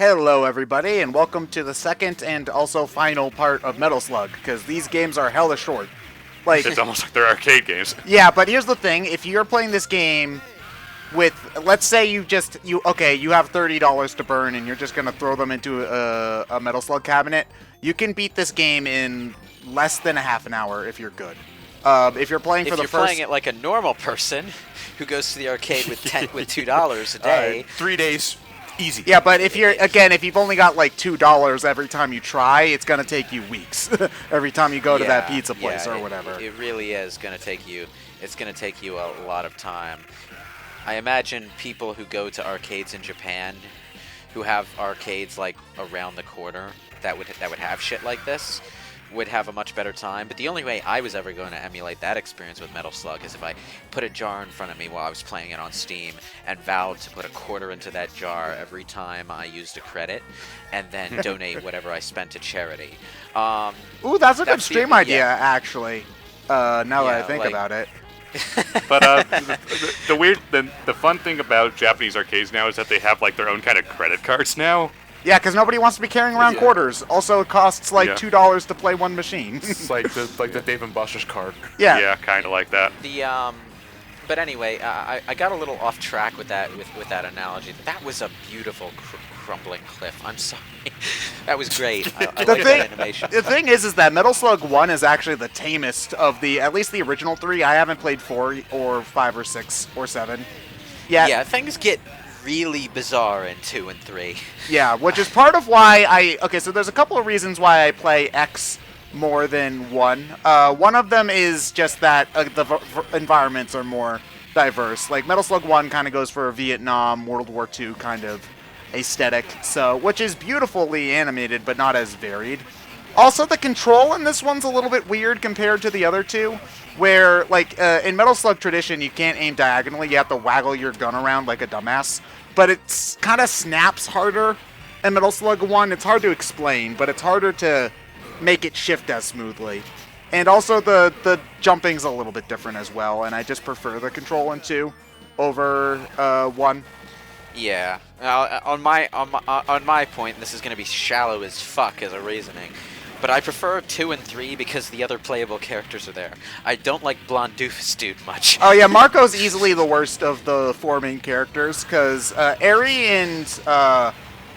Hello, everybody, and welcome to the second and also final part of Metal Slug, because these games are hella short. Like, It's almost like they're arcade games. yeah, but here's the thing: if you're playing this game with, let's say you have $30 to burn, and you're just gonna throw them into a Metal Slug cabinet, you can beat this game in less than a half an hour if you're good. If you're playing for the first, playing it like a normal person who goes to the arcade with $2 a day, 3 days, easy. yeah, but if you've only got like $2 every time you try, it's gonna take you weeks. Every time you go to that pizza place or whatever. It really is going to take you. It's going to take you a lot of time. I imagine people who go to arcades in Japan, who have arcades like around the corner that would have shit like this, would have a much better time. But the only way I was ever going to emulate that experience with Metal Slug is if I put a jar in front of me while I was playing it on Steam and vowed to put a quarter into that jar every time I used a credit, and then donate whatever I spent to charity. Ooh, that's a good stream idea, actually. Now that I think like- about it. But the fun thing about Japanese arcades now is that they have like their own kind of credit cards now. Yeah, because nobody wants to be carrying around quarters. Also, it costs like Yeah. $2 to play one machine. It's like the Dave and Buster's card. Yeah. Yeah, kind of like that. But anyway, I got a little off track with that analogy. That was a beautiful crumbling cliff. I'm sorry. That was great. I like that animation. The thing is that Metal Slug 1 is actually the tamest of at least the original three. I haven't played 4 or 5 or 6 or 7 yet. Yeah, things get really bizarre in 2 and 3. Yeah, which is part of why so there's a couple of reasons why I play X more than 1. One of them is just that the environments are more diverse. Like, Metal Slug 1 kind of goes for a Vietnam, World War II kind of aesthetic, which is beautifully animated, but not as varied. Also, the control in this one's a little bit weird compared to the other two, where, like, in Metal Slug tradition, you can't aim diagonally, you have to waggle your gun around like a dumbass, but it's kind of snaps harder in Metal Slug 1. It's hard to explain, but it's harder to make it shift as smoothly. And also, the jumping's a little bit different as well, and I just prefer the control in 2 over 1. Yeah. On my point, this is going to be shallow as fuck as a reasoning, but I prefer 2 and 3 because the other playable characters are there. I don't like Blonde Doofus Dude much. Oh yeah, Marco's easily the worst of the 4 main characters, because Eri and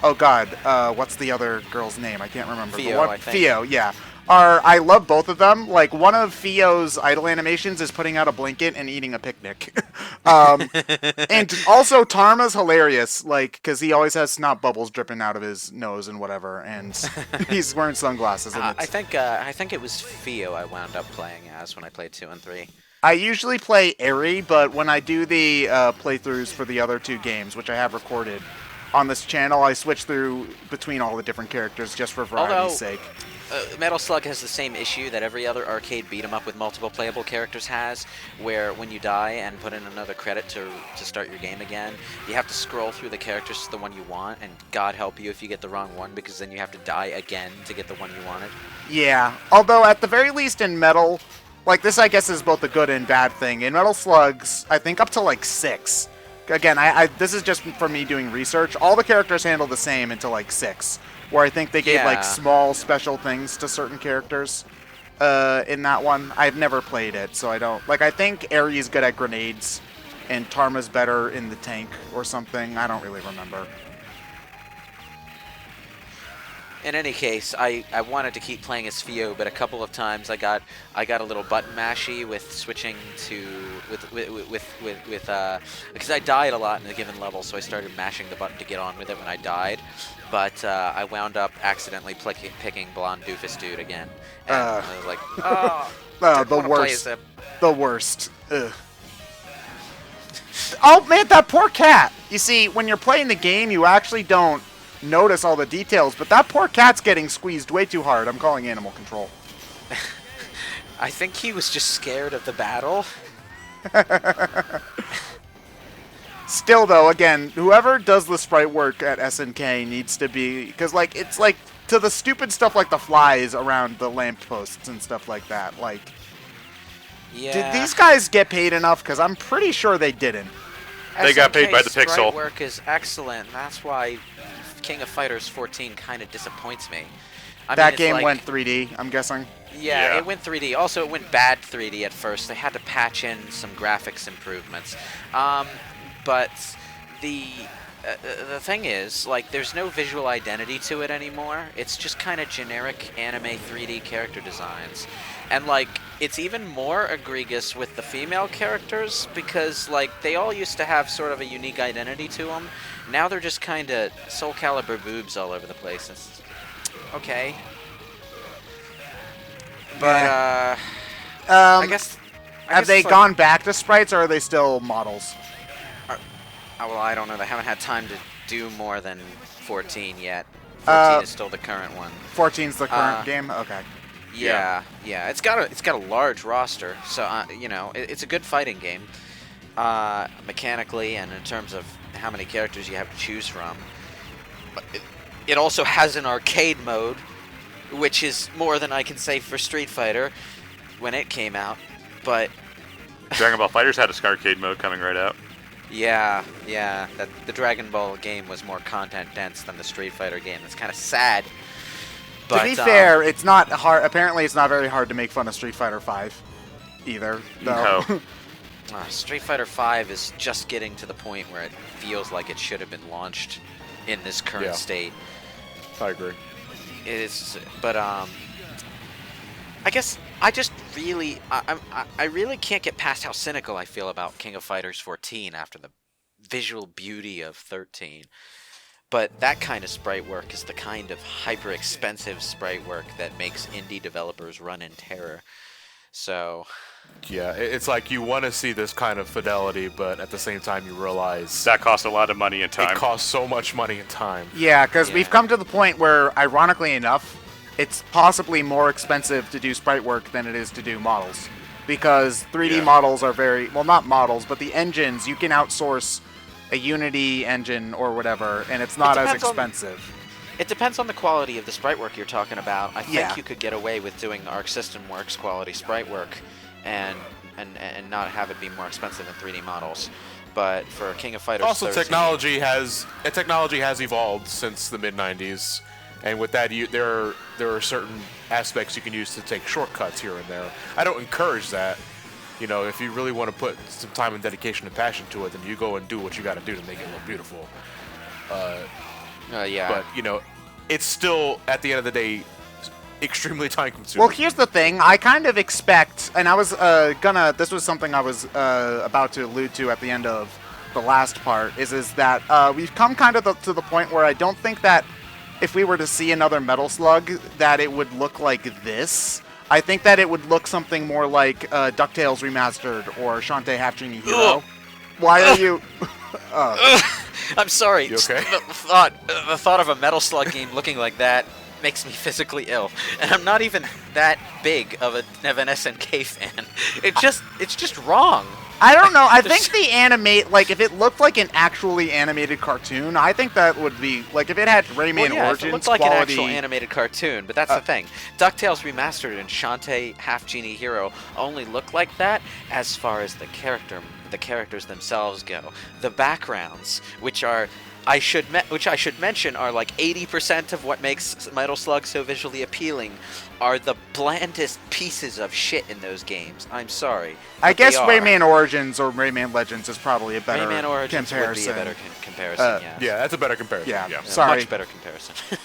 what's the other girl's name? I can't remember. Theo, I think. Theo, yeah. I love both of them. Like, one of Theo's idle animations is putting out a blanket and eating a picnic. And also Tarma's hilarious, like, because he always has snot bubbles dripping out of his nose and whatever, and he's wearing sunglasses. And I think it was Theo I wound up playing as when I played 2 and 3. I usually play Eri, but when I do the playthroughs for the other 2 games, which I have recorded on this channel, I switch through between all the different characters just for variety's sake. Metal Slug has the same issue that every other arcade beat-em-up with multiple playable characters has, where when you die and put in another credit to start your game again, you have to scroll through the characters to the one you want, and God help you if you get the wrong one, because then you have to die again to get the one you wanted. Yeah, although at the very least in Metal, like, this I guess is both a good and bad thing. In Metal Slugs, I think up to like 6. Again, this is just for me doing research. All the characters handle the same until like 6. Where I think they gave like small special things to certain characters in that one. I've never played it, so I don't... Like, I think Eri's good at grenades, and Tarma's better in the tank or something. I don't really remember. In any case, I wanted to keep playing as Theo, but a couple of times I got a little button mashy with switching to because I died a lot in a given level, so I started mashing the button to get on with it when I died. But I wound up accidentally picking Blonde Doofus Dude again, and I was like, the worst. The worst. Ugh. Oh man, that poor cat. You see, when you're playing the game, you actually don't notice all the details, but that poor cat's getting squeezed way too hard. I'm calling animal control. I think he was just scared of the battle. Still, though, again, whoever does the sprite work at SNK needs to be... Because, like, it's like, to the stupid stuff like the flies around the lampposts and stuff like that, like... Yeah. Did these guys get paid enough? Because I'm pretty sure they didn't. They got paid by the SNK's pixel. sprite work is excellent. That's why King of Fighters 14 kind of disappoints me. I mean, That it's game like, went 3D, I'm guessing. Yeah, it went 3D. Also, it went bad 3D at first. They had to patch in some graphics improvements. But the thing is, like, there's no visual identity to it anymore. It's just kind of generic anime 3D character designs. And, like, it's even more egregious with the female characters because, like, they all used to have sort of a unique identity to them. Now they're just kind of Soul Calibur boobs all over the place. It's okay. But, I guess... Have they gone back to sprites, or are they still models? Well, I don't know. They haven't had time to do more than 14 yet. 14 is still the current one. 14's the current game? Okay. Yeah. It's got a large roster, so you know, it's a good fighting game, mechanically and in terms of how many characters you have to choose from. But it also has an arcade mode, which is more than I can say for Street Fighter when it came out. But Dragon Ball FighterZ had a arcade mode coming right out. yeah, the Dragon Ball game was more content dense than the Street Fighter game. That's kind of sad. But, to be fair, it's not hard. Apparently, it's not very hard to make fun of Street Fighter V either. No. Street Fighter V is just getting to the point where it feels like it should have been launched in this current state. I agree. It is, but I guess I just really, I really can't get past how cynical I feel about King of Fighters 14 after the visual beauty of 13. But that kind of sprite work is the kind of hyper-expensive sprite work that makes indie developers run in terror. So... Yeah, it's like you want to see this kind of fidelity, but at the same time you realize... That costs a lot of money and time. It costs so much money and time. Yeah, because we've come to the point where, ironically enough, it's possibly more expensive to do sprite work than it is to do models. Because 3D models are very... Well, not models, but the engines, you can outsource a Unity engine or whatever, and it's not as expensive. It depends on the quality of the sprite work you're talking about. I think Yeah. you could get away with doing Arc System Works quality sprite work and not have it be more expensive than 3D models. But for King of Fighters Also, 13, technology has evolved since the mid-90s, and with that, there are certain aspects you can use to take shortcuts here and there. I don't encourage that. You know, if you really want to put some time and dedication and passion to it, then you go and do what you got to do to make it look beautiful. yeah. But, you know, it's still, at the end of the day, extremely time-consuming. Well, here's the thing. I kind of expect, and I was this was something I was about to allude to at the end of the last part, is that we've come kind of to the point where I don't think that if we were to see another Metal Slug, that it would look like this. I think that it would look something more like DuckTales Remastered or Shantae Half Genie Hero. Why are you... I'm sorry. You okay? The thought of a Metal Slug game looking like that makes me physically ill, and I'm not even that big of an SNK fan. It's just wrong. I don't know. I think the if it looked like an actually animated cartoon, I think that would be, like, if it had Rayman Origins it looked like quality... an actual animated cartoon, but that's the thing. DuckTales Remastered and Shantae Half Genie Hero only look like that as far as the characters themselves go. The backgrounds, which I should mention are like 80% of what makes Metal Slug so visually appealing, are the blandest pieces of shit in those games. I'm sorry. I guess they are. Rayman Origins or Rayman Legends is probably a better Rayman Origins comparison. would be a better comparison, yes. Yeah, that's a better comparison. Yeah. Sorry. Much better comparison.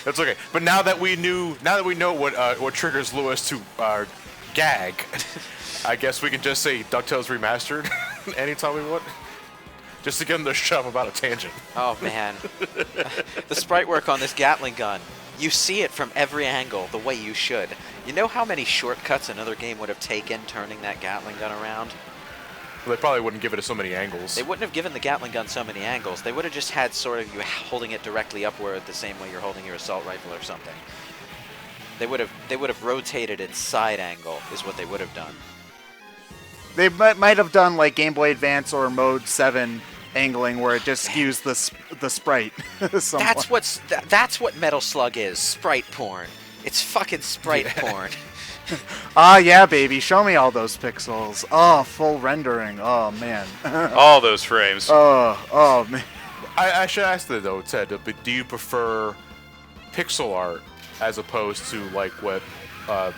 That's okay. But now that we know what triggers Lewis to gag, I guess we can just say DuckTales Remastered anytime we want. Just to get him to shove about a tangent. Oh, man. The sprite work on this Gatling gun. You see it from every angle, the way you should. You know how many shortcuts another game would have taken turning that Gatling gun around? Well, they probably wouldn't give it so many angles. They wouldn't have given the Gatling gun so many angles. They would have just had sort of you holding it directly upward the same way you're holding your assault rifle or something. They would have rotated its side angle is what they would have done. They might have done like Game Boy Advance or Mode 7 angling where it just skews the sprite somewhat. That's what Metal Slug is, sprite porn. It's fucking sprite porn. Ah, yeah, baby. Show me all those pixels. Oh, full rendering. Oh, man. All those frames. Oh, man. I should ask that though, Ted. But do you prefer pixel art as opposed to like what,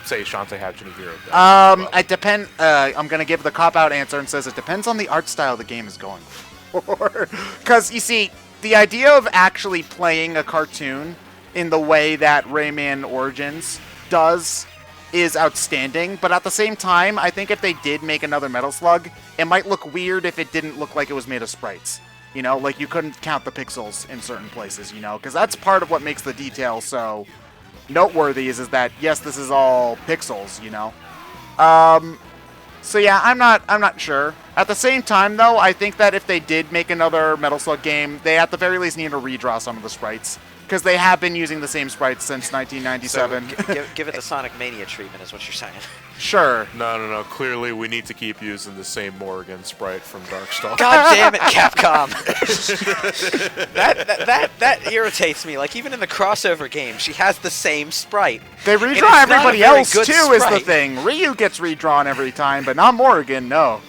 say, Shantae Hatchin Hero does? It depend. I'm gonna give the cop-out answer and says it depends on the art style the game is going for. Because you see, the idea of actually playing a cartoon in the way that Rayman Origins does is outstanding. But at the same time, I think if they did make another Metal Slug, it might look weird if it didn't look like it was made of sprites. You know, like you couldn't count the pixels in certain places. You know, because that's part of what makes the detail so noteworthy is that yes, this is all pixels, you know. So yeah, I'm not sure. At the same time, though, I think that if they did make another Metal Slug game, they at the very least need to redraw some of the sprites because they have been using the same sprites since 1997. So, give it the Sonic Mania treatment, is what you're saying. Sure. No. Clearly, we need to keep using the same Morrigan sprite from Darkstalker. God damn it, Capcom! that irritates me. Like, even in the crossover game, she has the same sprite. They redraw everybody else, too, is the thing. Ryu gets redrawn every time, but not Morrigan, no.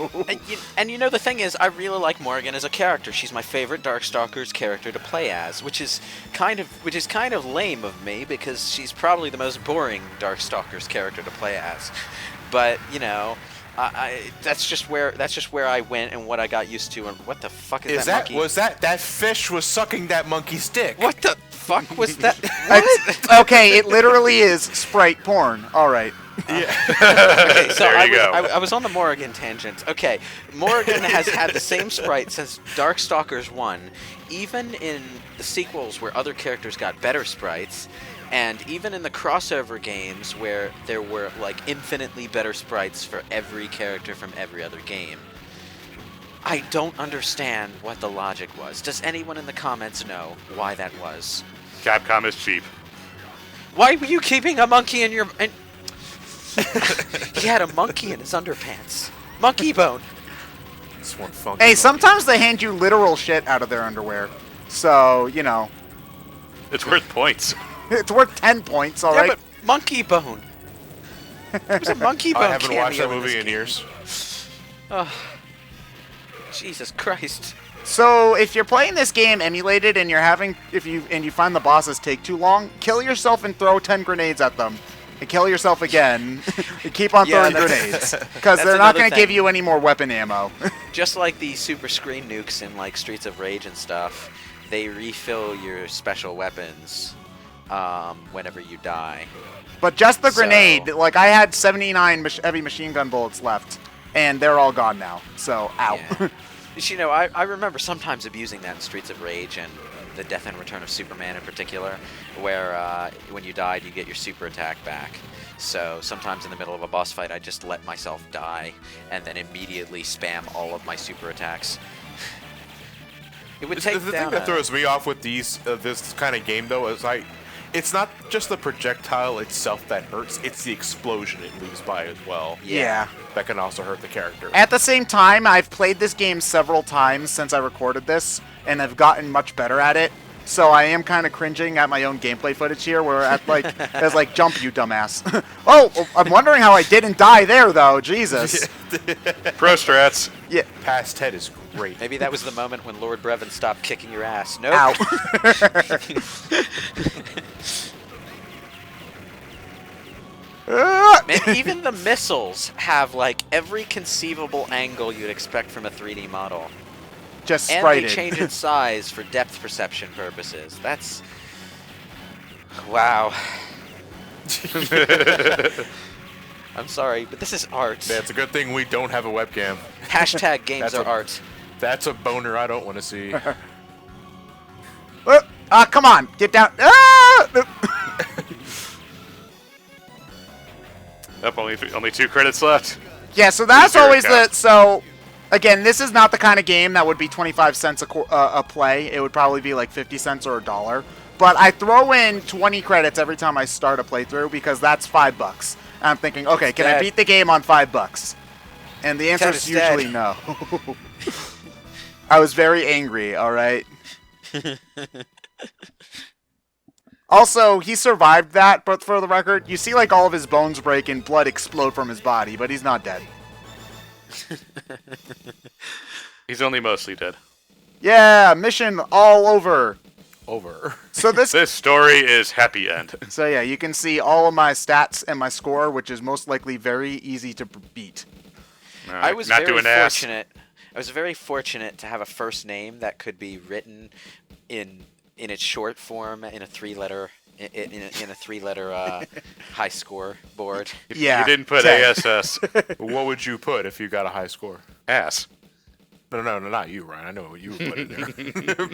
And you know, the thing is, I really like Morrigan as a character. She's my favorite Darkstalkers character to play as, which is kind of lame of me, because she's probably the most boring Darkstalkers character to play as. But you know, that's just where I went and what I got used to. And what the fuck is that monkey? Was that fish was sucking that monkey's dick? What the fuck was that? Okay, it literally is sprite porn. All right. Yeah. Okay, so There you go. I was on the Morrigan tangent. Okay, Morrigan has had the same sprite since Darkstalkers 1, even in the sequels where other characters got better sprites, and even in the crossover games where there were like infinitely better sprites for every character from every other game. I don't understand what the logic was. Does anyone in the comments know why that was? Capcom is cheap. Why were you keeping a monkey in your... He had a monkey in his underpants. Monkey bone. This one funky Hey, monkey. sometimes they hand you literal shit out of their underwear. So, you know, It's worth points. it's worth 10 points, all Yeah, right? but monkey bone. There's a monkey bone I haven't watched that cameo in movie this in game. years. Oh, Jesus Christ. So, if you're playing this game emulated and you're having, you find the bosses take too long, kill yourself and throw 10 grenades at them. And kill yourself again. And keep on Yeah, throwing that's- grenades. Because that's they're not another going to give thing. you any more weapon ammo. Just like the super screen nukes in like Streets of Rage and stuff, they refill your special weapons whenever you die. But just the So- grenade, like I had 79 heavy machine gun bullets left. And they're all gone now. So, ow. Yeah. You know, I remember sometimes abusing that in Streets of Rage and the Death and Return of Superman in particular, where when you died, you get your super attack back. So sometimes in the middle of a boss fight, I just let myself die and then immediately spam all of my super attacks. It would take The down thing that a- throws me off with this kind of game, though, is it's not just the projectile itself that hurts; it's the explosion it leaves by as well. Yeah. That can also hurt the character. At the same time, I've played this game several times since I recorded this, and I've gotten much better at it. So I am kind of cringing at my own gameplay footage here, where it's like, jump, you dumbass. Oh, I'm wondering how I didn't die there, though. Jesus. Pro strats. Yeah. Past Ted is great. Maybe that was the moment when Lord Brevin stopped kicking your ass. Nope. Ow. Man, even the missiles have like every conceivable angle you'd expect from a 3D model. Just And sprited. they change in size for depth perception purposes. That's... Wow. I'm sorry, but this is art. Yeah, it's a good thing we don't have a webcam. Hashtag games That's are a- art. That's a boner I don't want to see. Come on, get down. Ah! Up, only 2 credits left. Yeah, so that's Zero always count. so. Again, this is not the kind of game that would be 25 cents a play. It would probably be like 50 cents or $1. But I throw in 20 credits every time I start a playthrough because that's $5. And I'm thinking, okay, can I dead. beat the game on $5? And the answer Ted is is dead. usually no. I was very angry. All right. Also, he survived that, but for the record, you see like all of his bones break and blood explode from his body, but he's not dead. He's only mostly dead. Yeah, mission all over. Over. So this This story is happy end. So yeah, you can see all of my stats and my score, which is most likely very easy to beat. I was not very doing ass. fortunate. I was very fortunate to have a first name that could be written in its short form in a three-letter high score board. Yeah. You didn't put 10. ASS. What would you put if you got a high score? Ass. No, not you, Ryan. I know what you would put in there.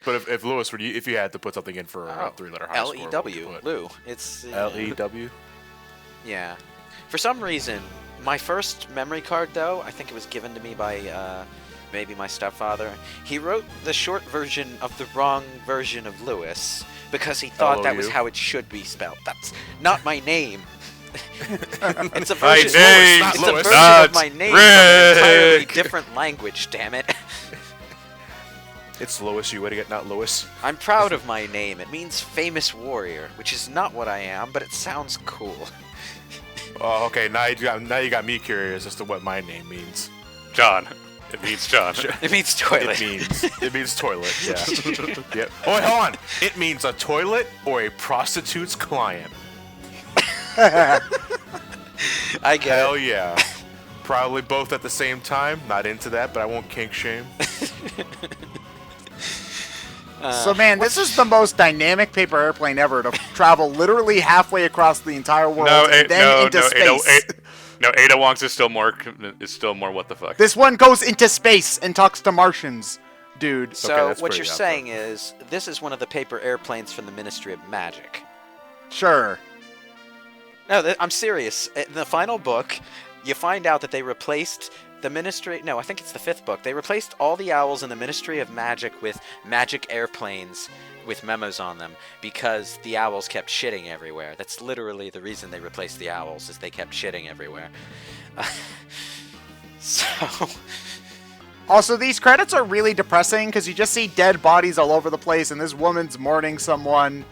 But if Lewis, if you had to put something in for a three-letter high score, what would you L-E-W, put? Lou. It's L-E-W? Yeah. For some reason, my first memory card, though, I think it was given to me by maybe my stepfather. He wrote the short version of the wrong version of Lewis because he thought that was L-O-U? how it should be spelled. That's not my name. It's a My version, name's it's a version not of my name from an entirely Rick. different language, damn it. It's Lois, you idiot, not Lewis. I'm proud of my name. It means famous warrior, which is not what I am, but it sounds cool. Oh, okay. Now you got me curious as to what my name means. John. It means John. It means toilet. It means toilet. Yeah. Yep. Oh, wait, hold on. It means a toilet or a prostitute's client. I get Hell it. yeah. Probably both at the same time. Not into that, but I won't kink shame. So man, this is the most dynamic paper airplane ever to travel literally halfway across the entire world and then into space. Ada Wong's is still more what the fuck. This one goes into space and talks to Martians, dude. So that's what pretty you're out saying is this is one of the paper airplanes from the Ministry of Magic. Sure. No, I'm serious. In the final book, you find out that they replaced the Ministry... No, I think it's the 5th book. They replaced all the owls in the Ministry of Magic with magic airplanes with memos on them because the owls kept shitting everywhere. That's literally the reason they replaced the owls, is they kept shitting everywhere. So... Also, these credits are really depressing because you just see dead bodies all over the place, and this woman's mourning someone,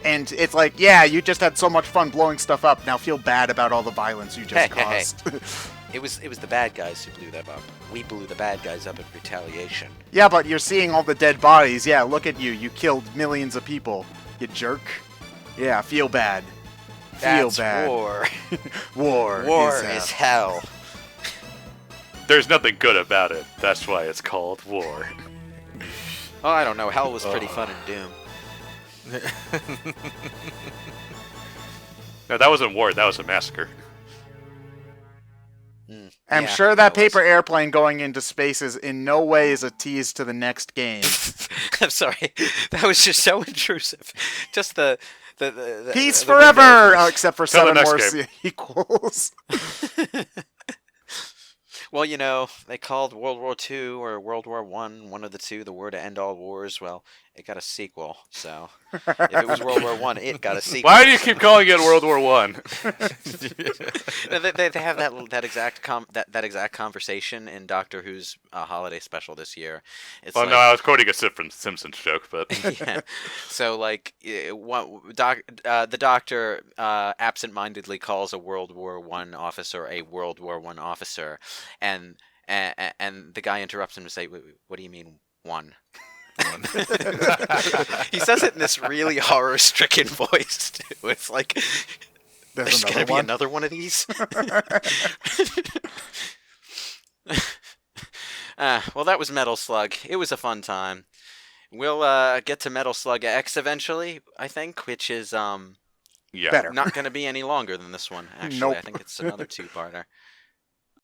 and it's like, yeah, you just had so much fun blowing stuff up. Now feel bad about all the violence you just caused. It was the bad guys who blew them up. We blew the bad guys up in retaliation. Yeah, but you're seeing all the dead bodies. Yeah, look at you. You killed millions of people, you jerk. Yeah, feel bad. Feel That's bad. war. War is hell. There's nothing good about it. That's why it's called war. Oh, I don't know. Hell was pretty fun in Doom. No, that wasn't war. That was a massacre. I'm Yeah, sure that that was- paper airplane going into space is in no way is a tease to the next game. I'm sorry. That was just so intrusive. Just the Peace the forever! window. Except for Till the 7 next more game. sequels. Well, you know, they called World War II or World War one of the two, the war to end all wars. Well, it got a sequel. So if it was World War One, it got a sequel. Why do you keep calling it World War One? They have that exact conversation in Doctor Who's holiday special this year. It's Well, like, no, I was quoting a Simpsons joke, but yeah. So like, the Doctor absentmindedly calls a World War One officer a World War One officer, and the guy interrupts him to say, "What do you mean one?" He says it in this really horror-stricken voice too. It's like there's another gonna be one? another one of these. Well, that was Metal Slug. It was a fun time. We'll get to Metal Slug X eventually, I think, which is yeah. Better. not going to be any longer than this one. Actually, Nope. I think it's another two-parter.